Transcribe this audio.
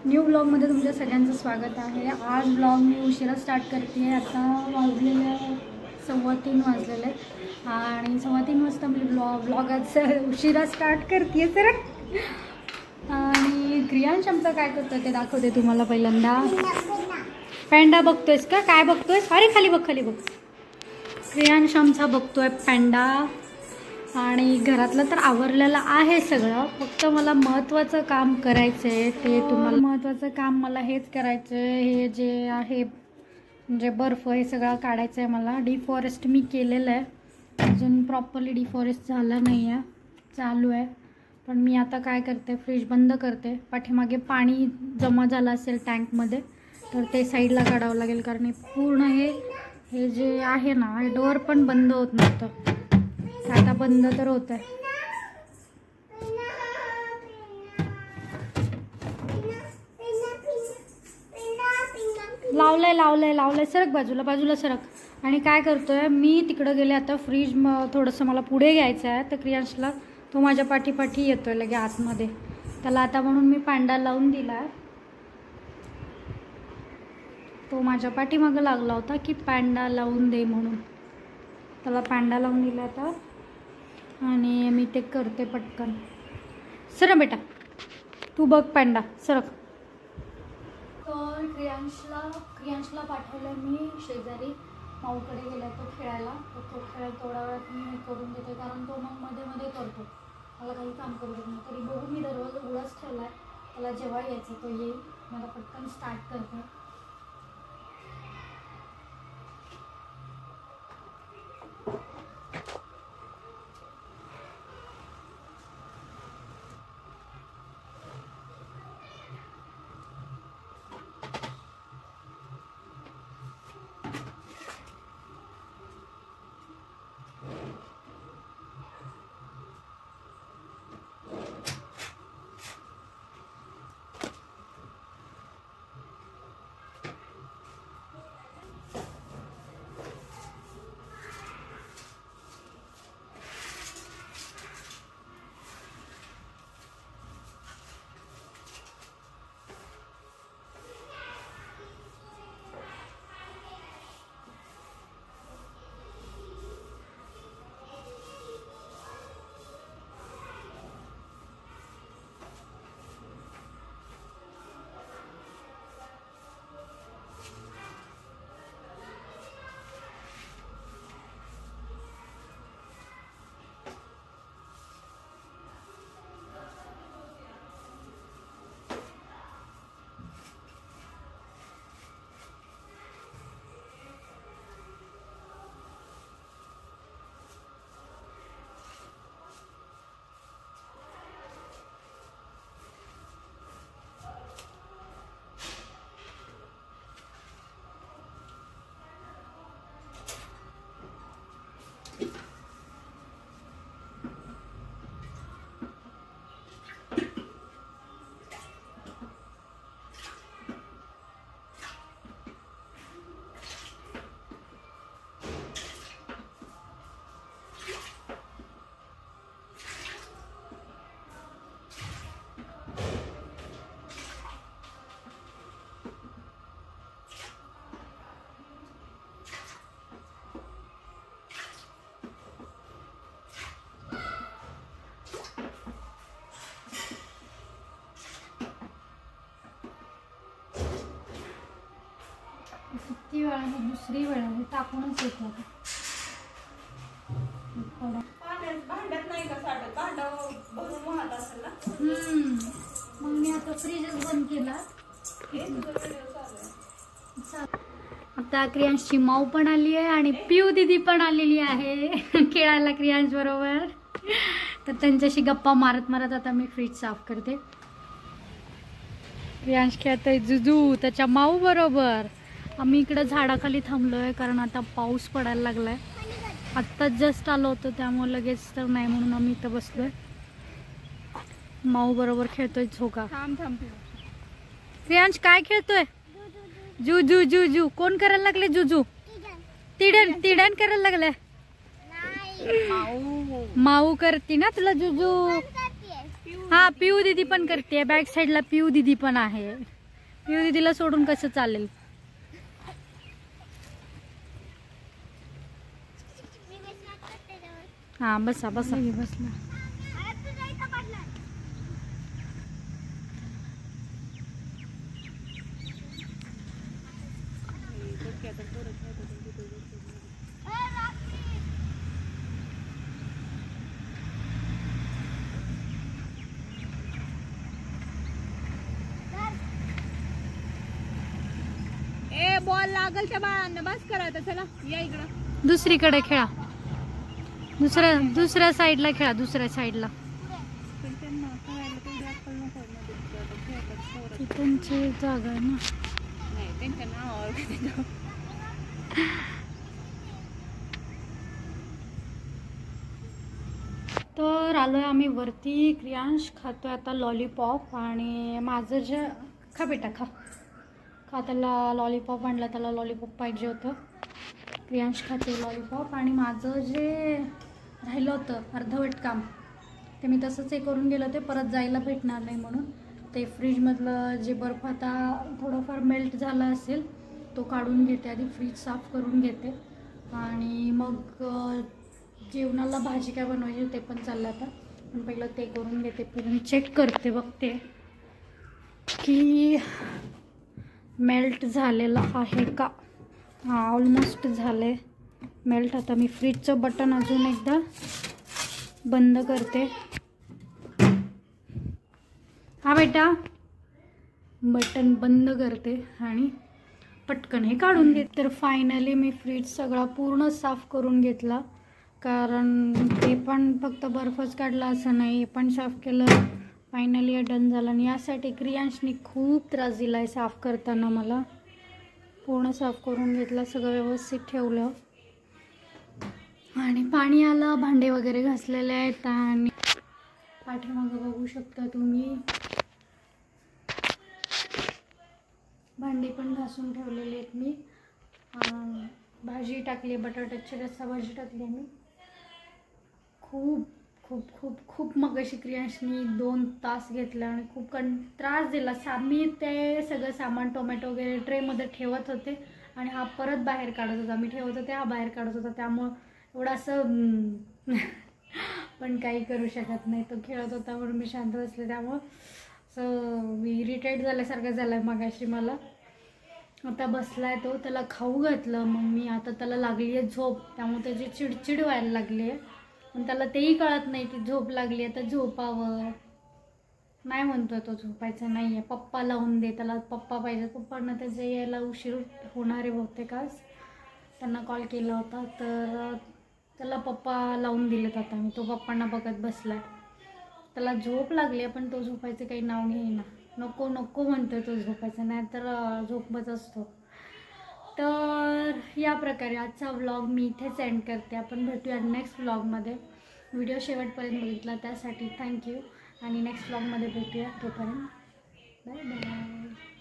New ब्लॉगमध्ये तुमच्या सगळ्यांचं स्वागत आहे। आज ब्लॉग मी उशिरा स्टार्ट करते आहे। आता वाजलेले 3:15 वाजलेले आणि 3:15 वाजता मी ब्लॉग आज उशिरा स्टार्ट करते आहे सर। आणि क्रियांश आमचा काय करतो ते दाखवते तुम्हाला। पहिल्यांदा पॅन्डा बघतोयस का? काय बघतोयस? अरे खाली बघ, खाली बघ। क्रियांश आमचा बघतोय पॅन्डा आणि घरातलं तर आवरलेलं आहे सगळं, फक्त मला महत्त्वाचं काम करायचं आहे। ते तुम्हाला महत्त्वाचं काम मला हेच करायचं आहे। हे जे आहे म्हणजे बर्फ हे सगळं काढायचं आहे मला। डिफॉरेस्ट मी केलेलं आहे, अजून प्रॉपरली डिफॉरेस्ट झालं नाही आहे, चालू आहे। पण मी आता काय करते, फ्रीज बंद करते। पाठीमागे पाणी जमा झालं असेल टँकमध्ये तर ते साईडला काढावं लागेल, कारण हे पूर्ण हे जे आहे ना डोअर पण बंद होत नव्हतं, आता बंद तर होत आहे। लावलंय सरक बाजूला सरक। आणि काय करतोय मी, तिकडं गेले आता फ्रीज थोडंसं मला पुढे घ्यायचं आहे, तर क्रियांशला तो माझ्या पाठी येतोय लगे आतमध्ये। त्याला आता म्हणून मी पॅन्डा लावून दिला, तो माझ्या पाठीमागं लागला होता की पॅन्डा लावून दे म्हणून, त्याला पॅन्डा लावून दिला आता। आणि मी ते करते पटकन। सर बेटा तू बघ पॅन्डा, सरक। तर क्रियांशला पाठवलं मी शेजारी, माऊकडे गेला तो खेळायला, तर तो खेळ थोड्या वेळात मी हे करून देते, कारण तो मग मध्ये करतो, मला काही काम करू देत नाही। तरी बघू, मी दरवाजा उघडाच ठेवला आहे, त्याला जेव्हा यायचं तो येईल, मला पटकन स्टार्ट करते। किती वेळा आहे, दुसरी वेळ आहे, टाकूनच येतो भांड्यात नाही का साठत, भांडा भरून वाहत असेल ना। मग मी आता फ्रीजच बंद केला। आता क्रियांशची माऊ पण आली आहे आणि पिऊ दीदी पण आलेली आहे खेळायला क्रियांश बरोबर। तर त्यांच्याशी गप्पा मारत आता मी फ्रीज साफ करते। क्रियांश खेळतोय जुजू त्याच्या माऊ बरोबर। आम्ही इकडे झाडाखाली थांबलोय, कारण आता पाऊस पडायला लागलाय। आत्ताच जस्ट आलो होतो, त्यामुळे लगेच तर नाही, म्हणून आम्ही इथं बसलोय। माऊ बरोबर खेळतोय झोका। क्रियांश काय खेळतोय? जुजू जुजू कोण करायला लागले? जुजू तिडन करायला लागले। माऊ करते ना तुला जुजू? हा पिऊ दीदी पण करते, बॅक साइडला पिऊ दीदी पण आहे। पिऊ दीदीला सोडून कसं चालेल? हा बसा बसा. बसला. ए बॉल लागल त्या बाळांना, बस करा आता. चला या इकडं. दुसरीकडे खेळा. दुसऱ्या साईडला खेळा. दुसऱ्या साईडला त्यांची जागा आहे ना. नाही त्यांच्या नावावर. तर आलोय आम्ही वरती. क्रियांश खातोय आता लॉलीपॉप. आणि माझं जे खा बेटा खा खा. त्याला लॉलीपॉप आणला, त्याला लॉलीपॉप पाहिजे होतं. क्रियांश खाते लॉलीपॉप. आणि माझं जे राहिलं होतं अर्धवट काम ते मी तसंच हे करून गेलं. ते परत जायला भेटणार नाही म्हणून ते फ्रीजमधलं जे बर्फ आता थोडंफार मेल्ट झाला असेल तो काढून घेते. आधी फ्रीज साफ करून घेते आणि मग जेवणाला भाजी काय बनवायची ते पण चाललं आता. पण पहिलं ते करून घेते. पहिलं चेक करते, बघते की मेल्ट झालेलं आहे का. हां ऑलमोस्ट झाले मेल्ट. आता मी फ्रीजचं बटन अजून एकदा बंद करते. हा बेटा बटन बंद करते आणि पटकन हे काढून घेते. तर फायनली मी फ्रीज सगळा पूर्ण साफ करून घेतला. कारण ते पण फक्त बर्फच काढला असं नाही, हे पण साफ केलं. फायनली हे डन झालं. आणि यासाठी क्रियांशनी खूप त्रास दिला आहे साफ करताना. मला पूर्ण साफ करून घेतलं, सगळं व्यवस्थित ठेवलं. आणि पाणी आलं, भांडे वगैरे घासलेले आहेत. आणि पाठीमागं बघू शकता तुम्ही भांडी पण घासून ठेवलेले आहेत मी. भाजी टाकली, बटाट्याची रस्सा भाजी टाकली मी. खूप खूप खूप खूप मगाशी क्रियांशनी 2 तास घेतला आणि खूप त्रास दिला. मी ते सगळं सामान टोमॅटो वगैरे ट्रेमध्ये ठेवत होते आणि हा परत बाहेर काढत होता. मी ठेवत होते, हा बाहेर काढत होता. त्यामुळं एवढं असं पण काही करू शकत नाही. तो खेळत होता म्हणून मी शांत बसले. त्यामुळं असं इरिटेट झाल्यासारखं झालं आहे मगाशी मला. आता बसलाय तो, त्याला खाऊ घातलं मग मी. आता त्याला लागली आहे झोप, त्यामुळे त्याची चिडचिड व्हायला लागली आहे. पण त्याला तेही कळत नाही की झोप लागली आहे तर झोपावं. नाही म्हणतोय तो झोपायचं नाही आहे. पप्पा लावून दे, त्याला पप्पा पाहिजे. पप्पांना त्याचं यायला उशीर होणार आहे बहुतेक आज. त्यांना कॉल केला होता तर त्याला पप्पा लावून दिलेत आता मी. तो पप्पांना बघत बसलाय. त्याला झोप लागली आहे पण तो झोपायचं काही नाव घेईना. नको नको म्हणतोय तो झोपायचं, नाही तर झोपत असतो. तर या प्रकारे आजचा व्लॉग मी इथेच एंड करते. आपण भेटूया नेक्स्ट व्लॉगमध्ये. व्हिडिओ शेवटपर्यंत बघितला त्यासाठी थँक्यू. आणि नेक्स्ट व्लॉगमध्ये भेटूया. तोपर्यंत बाय बाय.